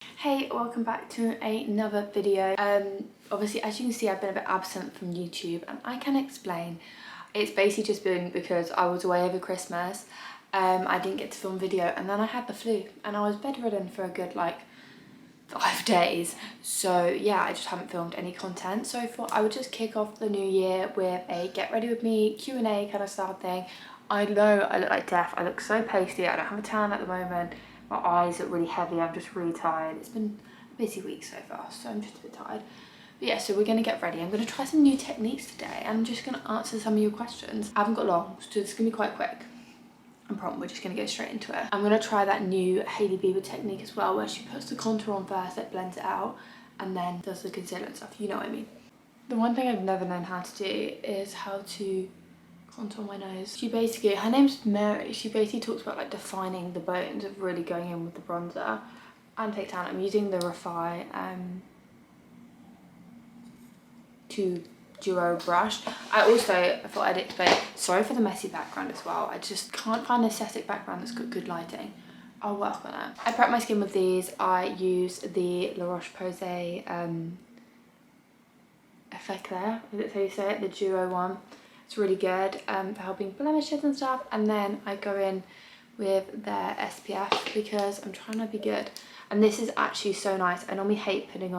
Hey, welcome back to another video. Obviously, as you can see, I've been a bit absent from YouTube, and I can explain. It's basically just been because I was away over Christmas. I didn't get to film video, and then I had the flu, and I was bedridden for a good 5 days. So yeah, I just haven't filmed any content. So I thought I would just kick off the new year with a get ready with me Q&A kind of style thing. I know I look like death. I look so pasty. I don't have a tan at the moment. My eyes look really heavy. I'm just really tired. It's been a busy week so far, so I'm just a bit tired. But yeah, so we're going to get ready. I'm going to try some new techniques today, and I'm just going to answer some of your questions. I haven't got long, so it's going to be quite quick and prompt. We're just going to go straight into it. I'm going to try that new Hailey Bieber technique as well, where she puts the contour on first, it blends it out, and then does the concealer and stuff. You know what I mean. The one thing I've never known how to do is how to contour my nose. Her name's Mary. She basically talks about like defining the bones of really going in with the bronzer and take down. I'm using the Refi 2 Duo brush. I thought I'd explain, sorry for the messy background as well. I just can't find an aesthetic background that's got good lighting. I'll work on it. I prep my skin with these. I use the La Roche-Posay Effeclair, is it how you say it? The Duo one. It's really good for helping blemishes and stuff. And then I go in with their SPF because I'm trying to be good. And this is actually so nice. I normally hate putting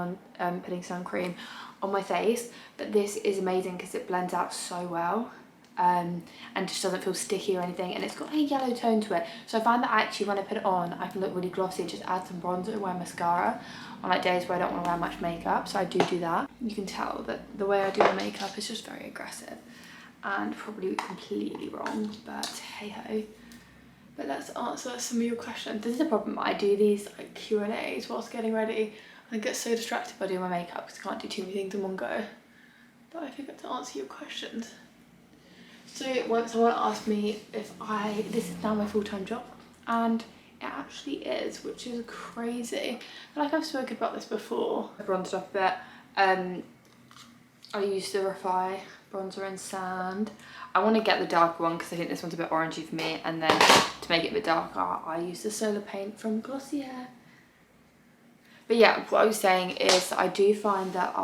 sun cream on my face, but this is amazing because it blends out so well and just doesn't feel sticky or anything. And it's got a yellow tone to it. So I find that actually when I put it on, I can look really glossy and just add some bronzer and wear mascara on like days where I don't want to wear much makeup. So I do that. You can tell that the way I do my makeup is just very aggressive and probably completely wrong, but hey ho. But let's answer some of your questions. This is the problem. I do these like Q&As whilst getting ready. I get so distracted by doing my makeup because I can't do too many things in one go. But I forgot to answer your questions. So once someone asked me if this is now my full-time job, and it actually is, which is crazy. I feel like I've spoken about this before. I bronzed up a bit. I used the Refi bronzer in Sand. I want to get the darker one because I think this one's a bit orangey for me, and then to make it a bit darker I use the Solar Paint from Glossier. But yeah, what I was saying is I do find that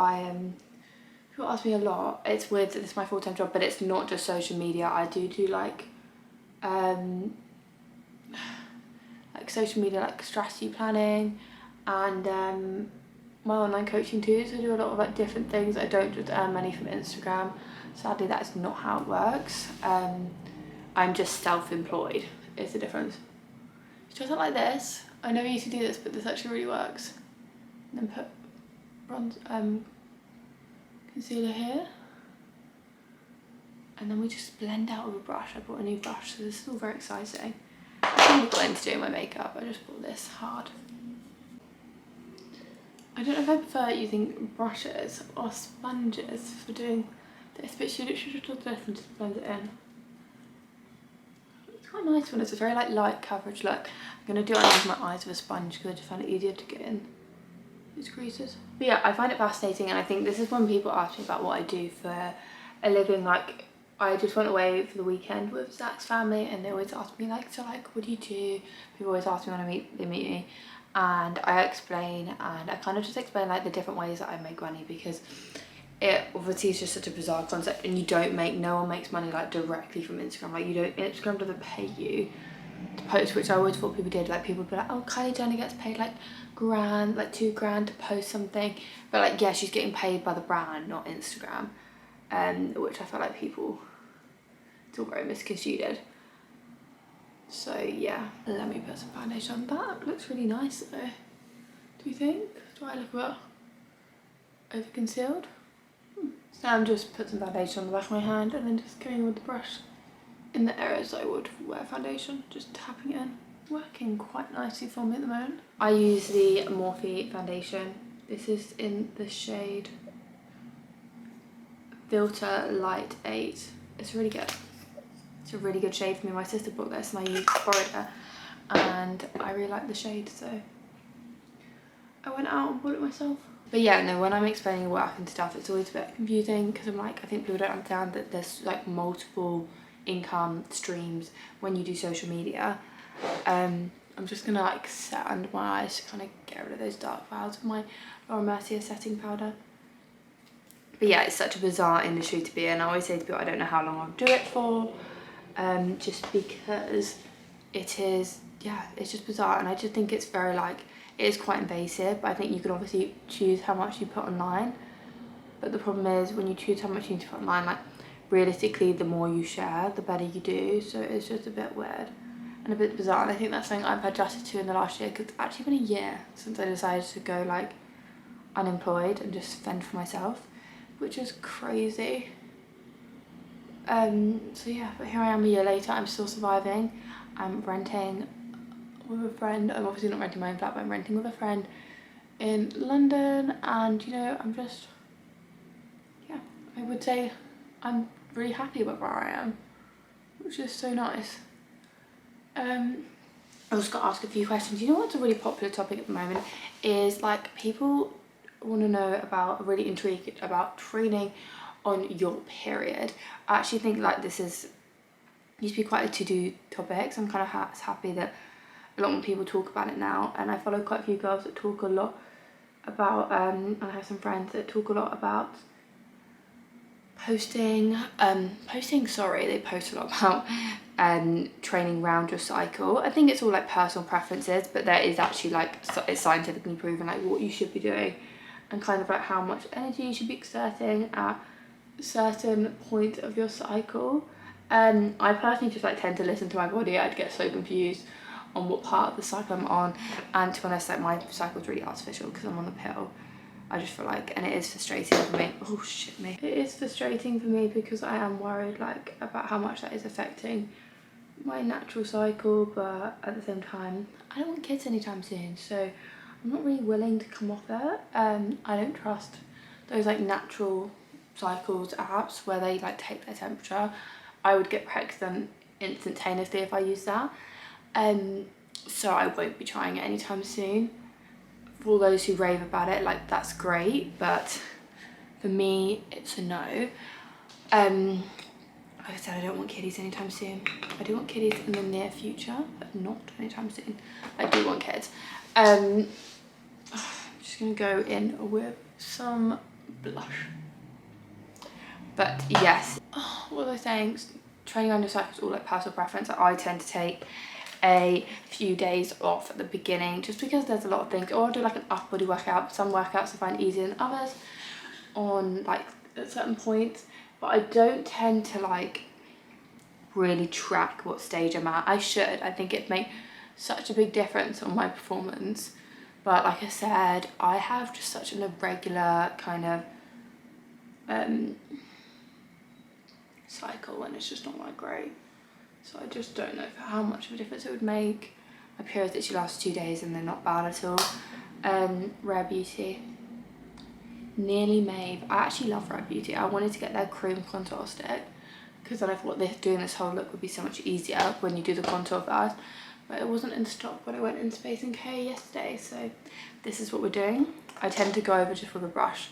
people ask me a lot, this is my full-time job, but it's not just social media. I do like social media, like strategy planning, and my online coaching too. So I do a lot of like different things. I don't just earn money from Instagram. Sadly, that's not how it works. I'm just self-employed is the difference. Just like this. I never used to do this, but this actually really works. And then put concealer here. And then we just blend out with a brush. I bought a new brush, so this is all very exciting. I haven't got into doing my makeup. I just bought this hard. I don't know if I prefer using brushes or sponges for doing this, but she literally just does this and just blends it in. It's quite nice when it's a very light coverage look. I'm going to do it under my eyes with a sponge because I just find it easier to get in these creases. But yeah, I find it fascinating, and I think this is when people ask me about what I do for a living. Like, I just went away for the weekend with Zach's family, and they always ask me what do you do? People always ask me when they meet me. And I explain, and I kind of just explain like the different ways that I make money, because it obviously is just such a bizarre concept, and no one makes money like directly from Instagram. Like, Instagram doesn't pay you to post, which I always thought people did. Like, people would be like, oh, Kylie Jenner gets paid like $2,000 to post something, but like, yeah, she's getting paid by the brand, not Instagram, which I felt like people, it's all very misconstrued. So yeah, let me put some foundation on. That looks really nice though. Do you think? Do I look a bit over concealed? So now I'm just put some foundation on the back of my hand and then just going with the brush in the areas I would wear foundation, just tapping it in. Working quite nicely for me at the moment. I use the Morphe foundation. This is in the shade Filter Light 8. It's really good. It's a really good shade for me. My sister bought this and I borrowed it, and I really like the shade, so I went out and bought it myself. But yeah, no, when I'm explaining work and stuff, it's always a bit confusing because I think people don't understand that there's like multiple income streams when you do social media. I'm just gonna like set under my eyes to kind of get rid of those dark clouds with my Laura Mercier setting powder. But yeah, it's such a bizarre industry to be in. I always say to people, I don't know how long I'll do it for, just because it is, yeah, it's just bizarre. And I just think it's very like, it is quite invasive, but I think you can obviously choose how much you put online. But the problem is when you choose how much you need to put online, like realistically, the more you share, the better you do. So it's just a bit weird and a bit bizarre. And I think that's something I've adjusted to in the last year, because it's actually been a year since I decided to go like unemployed and just fend for myself, which is crazy. So yeah, but here I am a year later. I'm still surviving. I'm renting with a friend. I'm obviously not renting my own flat, but I'm renting with a friend in London, and you know, I'm just, yeah, I would say I'm really happy about where I am, which is so nice. I was gonna ask a few questions. You know what's a really popular topic at the moment is like people want to know about, really intrigued about training on your period. I actually think like this is used to be quite a to-do topic, so I'm kind of happy that a lot more people talk about it now. And I follow quite a few girls that talk a lot about and I have some friends that talk a lot about they post a lot about training around your cycle. I think it's all like personal preferences, but there is actually like, it's scientifically proven like what you should be doing and kind of like how much energy you should be exerting at a certain point of your cycle. I personally just like tend to listen to my body. I'd get so confused on what part of the cycle I'm on, and to be honest, like my cycle's really artificial because I'm on the pill. I just feel like, and it is frustrating for me. Oh shit me. It is frustrating for me because I am worried like about how much that is affecting my natural cycle, but at the same time, I don't want kids anytime soon, so I'm not really willing to come off it. I don't trust those like natural cycles apps where they like take their temperature. I would get pregnant instantaneously if I use that. So I won't be trying it anytime soon. For all those who rave about it, like that's great, but for me it's a no. Like I said, I don't want kiddies anytime soon. I do want kiddies in the near future, but not anytime soon. I do want kids. I'm just gonna go in with some blush. But yes, what was I saying? Training on your cycle is all like personal preference. I tend to take a few days off at the beginning just because there's a lot of things, or I'll do like an upper body workout. Some workouts I find easier than others on like at certain points, but I don't tend to like really track what stage I'm at. I should. I think it'd make such a big difference on my performance, but like I said, I have just such an irregular kind of cycle, and it's just not that great. So I just don't know how much of a difference it would make. My periods literally last 2 days and they're not bad at all. Rare Beauty. Nearly Maeve. I actually love Rare Beauty. I wanted to get their cream contour stick because then I thought doing this whole look would be so much easier when you do the contour first. But it wasn't in stock when I went in Space & K yesterday, so this is what we're doing. I tend to go over just with a brush.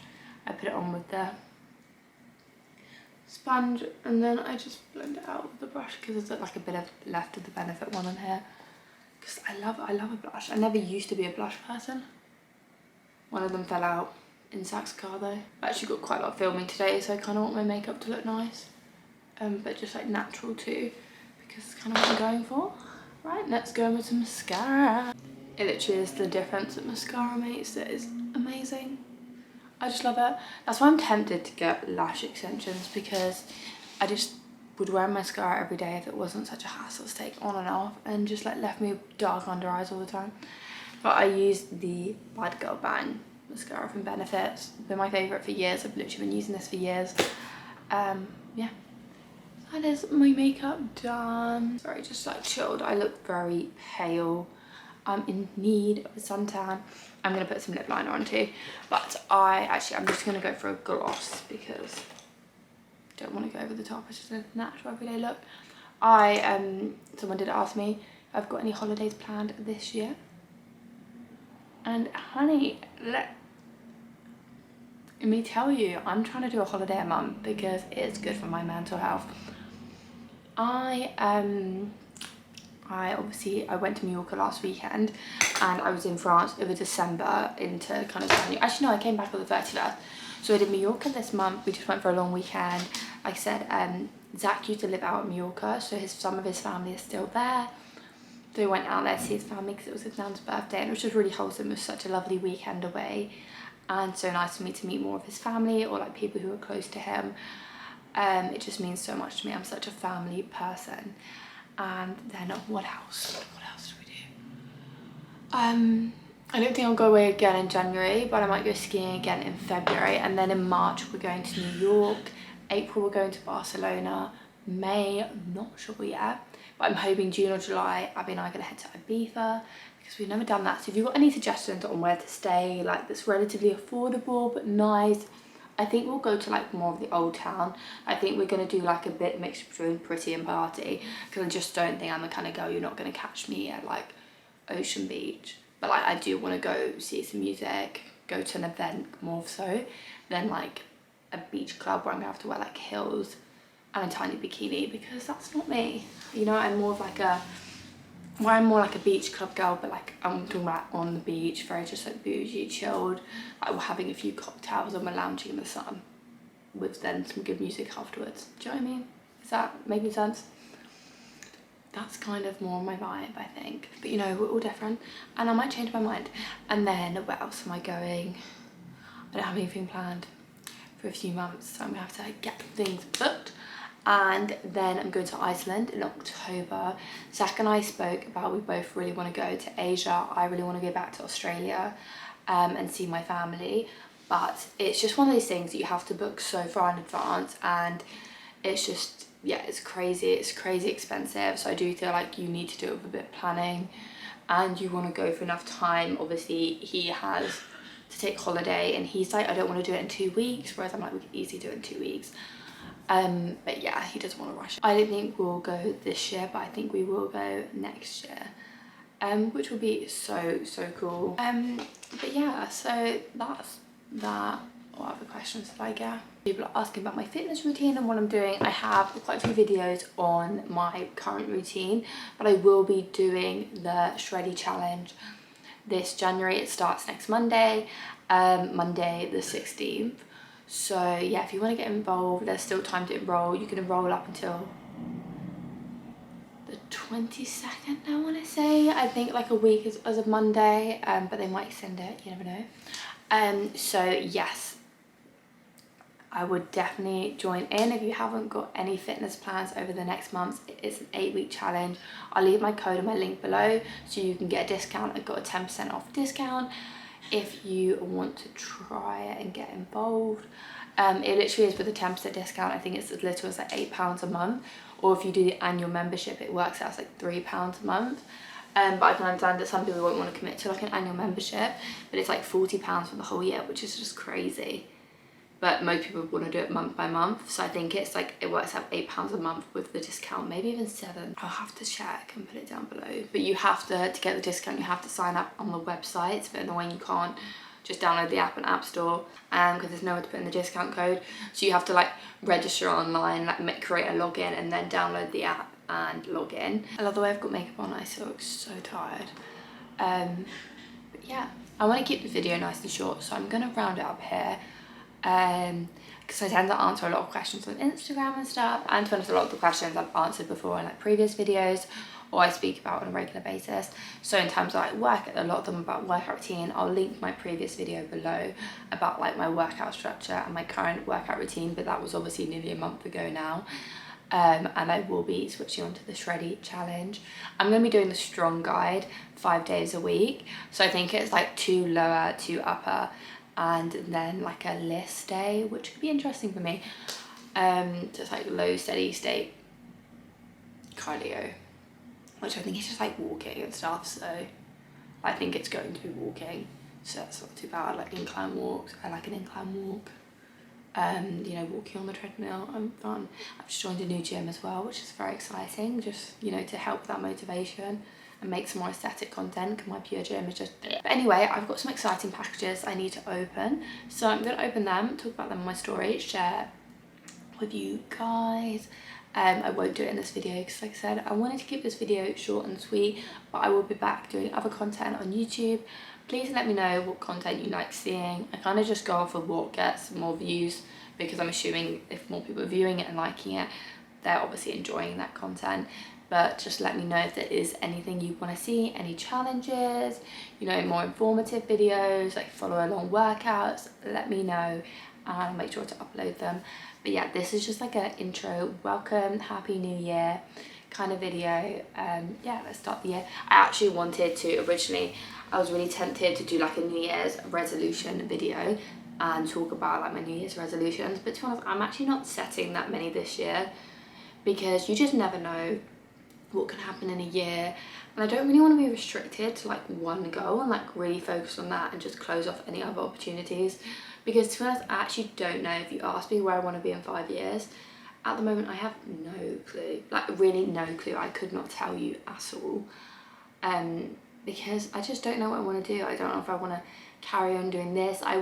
I put it on with the sponge and then I just blend it out with the brush because there's like a bit of left of the Benefit one on here, because I love a blush. I never used to be a blush person. One of them fell out in Saks car though. I actually got quite a lot of filming today, so I kind of want my makeup to look nice, but just like natural too, because it's kind of what I'm going for. Right, let's go in with some mascara. It literally is the difference that mascara makes. It is amazing. I just love it. That's why I'm tempted to get lash extensions, because I just would wear mascara every day if it wasn't such a hassle to take on and off and just like left me with dark under eyes all the time. But I use the Bad Girl Bang mascara from Benefit. It's been my favourite for years. I've literally been using this for years. Yeah, that is my makeup done. Sorry, just like chilled. I look very pale. I'm in need of a suntan. I'm gonna put some lip liner on too, but I'm just gonna go for a gloss because I don't want to go over the top. It's just a natural everyday look. Someone did ask me if I've got any holidays planned this year, and honey, let me tell you, I'm trying to do a holiday a month because it's good for my mental health. I I went to Mallorca last weekend, and I was in France over December into kind of January. Actually no, I came back on the 31st. So I did Mallorca this month. We just went for a long weekend. Like I said, Zach used to live out in Mallorca, so some of his family is still there. So we went out there to see his family because it was his nan's birthday, and it was just really wholesome. It was such a lovely weekend away, and so nice for me to meet more of his family, or like people who are close to him. It just means so much to me. I'm such a family person. And then what else do we do? I don't think I'll go away again in January, but I might go skiing again in February, and then in March we're going to New York. April we're going to Barcelona. May, not sure yet, but I'm hoping June or July Abby and I are going to head to Ibiza, because we've never done that. So if you've got any suggestions on where to stay, like that's relatively affordable but nice, I think we'll go to like more of the old town. I think we're going to do like a bit mixed between pretty and party, because I just don't think I'm the kind of girl you're not going to catch me at like Ocean Beach. But like I do want to go see some music, go to an event more so than like a beach club where I'm going to have to wear like heels and a tiny bikini, because that's not me. You know, I'm more like a beach club girl, but like I'm talking about on the beach, very just like bougie, chilled, like we're having a few cocktails and we're lounging in the sun with then some good music afterwards. Do you know what I mean? Is that making sense? That's kind of more my vibe, I think. But you know, we're all different, and I might change my mind. And then where else am I going? I don't have anything planned for a few months, so I'm gonna have to get things booked. And then I'm going to Iceland in October. Zach and I spoke about we both really want to go to Asia. I really want to go back to Australia and see my family. But it's just one of those things that you have to book so far in advance, and it's just, yeah, it's crazy expensive. So I do feel like you need to do it with a bit of planning, and you want to go for enough time. Obviously he has to take holiday, and he's like, I don't want to do it in 2 weeks, whereas I'm like, we can easily do it in 2 weeks. But yeah, he doesn't want to rush. I don't think we'll go this year, but I think we will go next year, which will be so cool. But yeah, so that's that. What other questions did I get? People are asking about my fitness routine and what I'm doing. I have quite a few videos on my current routine, but I will be doing the Shreddy challenge this January. It starts next Monday, Monday the 16th. So yeah, if you want to get involved, there's still time to enroll. You can enroll up until the 22nd, I want to say. I think like a week as of Monday, but they might extend it, you never know. So yes, I would definitely join in if you haven't got any fitness plans over the next months. It's an 8-week challenge. I'll leave my code and my link below so you can get a discount. I've got a 10% off discount if you want to try it and get involved. It literally is with a 10% discount. I think it's as little as like £8 a month, or if you do the annual membership it works out as like £3 a month. But I can understand that some people won't want to commit to like an annual membership, but it's like £40 for the whole year, which is just crazy. But most people want to do it month by month, so I think it's like it works out £8 a month with the discount, maybe even 7. I'll have to check and put it down below. But you have to get the discount, you have to sign up on the website. It's a bit annoying, you can't just download the app on App Store because there's nowhere to put in the discount code. So you have to like register online, like create a login and then download the app and log in. I love the way I've got makeup on, I still look so tired. But yeah, I want to keep the video nice and short, so I'm gonna round it up here. Because I tend to answer a lot of questions on Instagram and stuff, and to be honest, a lot of the questions I've answered before in like previous videos or I speak about on a regular basis. So in terms of like work, a lot of them about workout routine, I'll link my previous video below about like my workout structure and my current workout routine, but that was obviously nearly a month ago now. And I will be switching on to the Shreddy challenge. I'm going to be doing the strong guide 5 days a week, so I think it's like 2 lower, 2 upper, and then like a list day, which could be interesting for me. Just like low steady state cardio, which I think is just like walking and stuff, so I think it's going to be walking, so that's not too bad. Like incline walks, I like an incline walk. You know, walking on the treadmill, I'm fun. I've just joined a new gym as well, which is very exciting, just, you know, to help that motivation and make some more aesthetic content, because my pure gym is just... But anyway, I've got some exciting packages I need to open, so I'm going to open them, talk about them in my story, share with you guys, I won't do it in this video because, like I said, I wanted to keep this video short and sweet, but I will be back doing other content on YouTube. Please let me know what content you like seeing. I kind of just go off of what gets more views, because I'm assuming if more people are viewing it and liking it, they're obviously enjoying that content. But just let me know if there is anything you want to see, any challenges, you know, more informative videos, like follow along workouts, let me know and I'll make sure to upload them. But yeah, this is just like an intro, welcome, happy new year kind of video. Yeah, let's start the year. I actually wanted to originally, I was really tempted to do like a New Year's resolution video and talk about like my New Year's resolutions, but to be honest, I'm actually not setting that many this year, because you just never know what can happen in a year, and I don't really want to be restricted to like one goal and like really focus on that and just close off any other opportunities. Because to be honest, I actually don't know. If you ask me where I want to be in 5 years, at the moment I have no clue, like really no clue. I could not tell you at all, because I just don't know what I want to do. I don't know if I want to carry on doing this. I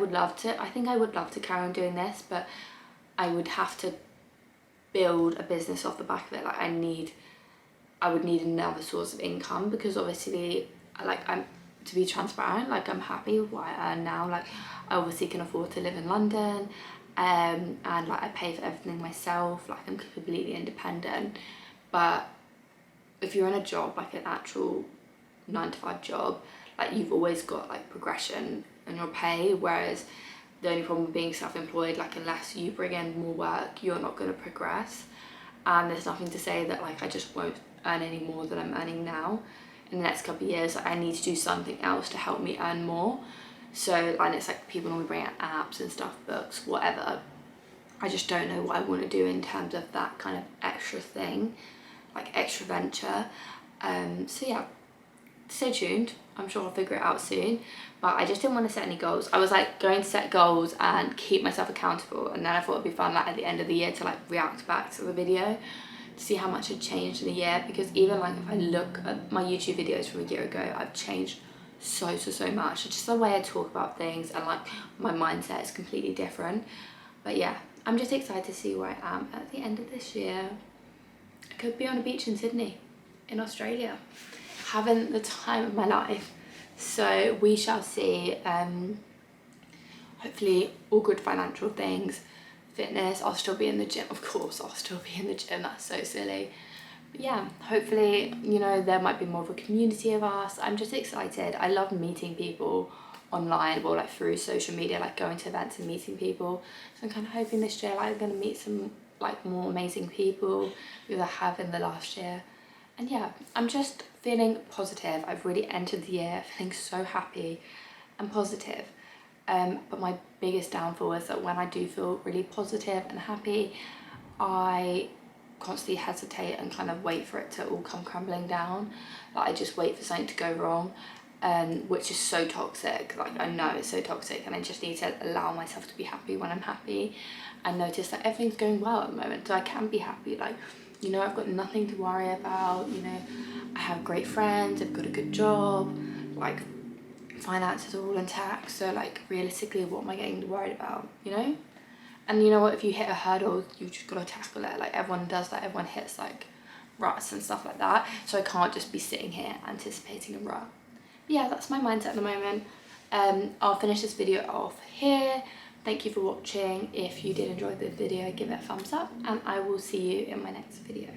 think I would love to carry on doing this, but I would have to build a business off the back of it. Like I would need another source of income, because obviously, like, to be transparent, like I'm happy with what I earn now. Like I obviously can afford to live in London, and like I pay for everything myself, like I'm completely independent. But if you're in a job, like an actual 9-to-5 job, like you've always got like progression in your pay, whereas the only problem with being self-employed, like unless you bring in more work, you're not going to progress. And there's nothing to say that like I just won't earn any more than I'm earning now in the next couple of years. Like, I need to do something else to help me earn more. So, and it's like people normally bring out apps and stuff, books, whatever. I just don't know what I want to do in terms of that kind of extra thing, like extra venture. So yeah, stay tuned. I'm sure I'll figure it out soon, but I just didn't want to set any goals. I was like going to set goals and keep myself accountable, and then I thought it'd be fun like at the end of the year to like react back to the video to see how much had changed in a year. Because even like if I look at my YouTube videos from a year ago, I've changed so much. It's just the way I talk about things, and like my mindset is completely different. But yeah, I'm just excited to see where I am at the end of this year. I could be on a beach in Sydney, in Australia, having the time of my life. So we shall see. Hopefully all good financial things, fitness. I'll still be in the gym, of course. I'll still be in the gym, that's so silly. But yeah, hopefully, you know, there might be more of a community of us. I'm just excited. I love meeting people online, or like through social media, like going to events and meeting people. So I'm kind of hoping this year like I'm going to meet some like more amazing people who I have in the last year. And yeah, I'm just feeling positive. I've really entered the year feeling so happy and positive. But my biggest downfall is that when I do feel really positive and happy, I constantly hesitate and kind of wait for it to all come crumbling down. Like I just wait for something to go wrong, which is so toxic. Like I know it's so toxic, and I just need to allow myself to be happy when I'm happy and notice that everything's going well at the moment, so I can be happy. Like, you know, I've got nothing to worry about, you know, I have great friends, I've got a good job, like finances are all intact. So like realistically, what am I getting worried about, you know? And you know what, if you hit a hurdle, you've just got to tackle it. Like everyone does that, everyone hits like ruts and stuff like that. So I can't just be sitting here anticipating a rut. But yeah, that's my mindset at the moment. I'll finish this video off here. Thank you for watching. If you did enjoy the video, give it a thumbs up, and I will see you in my next video.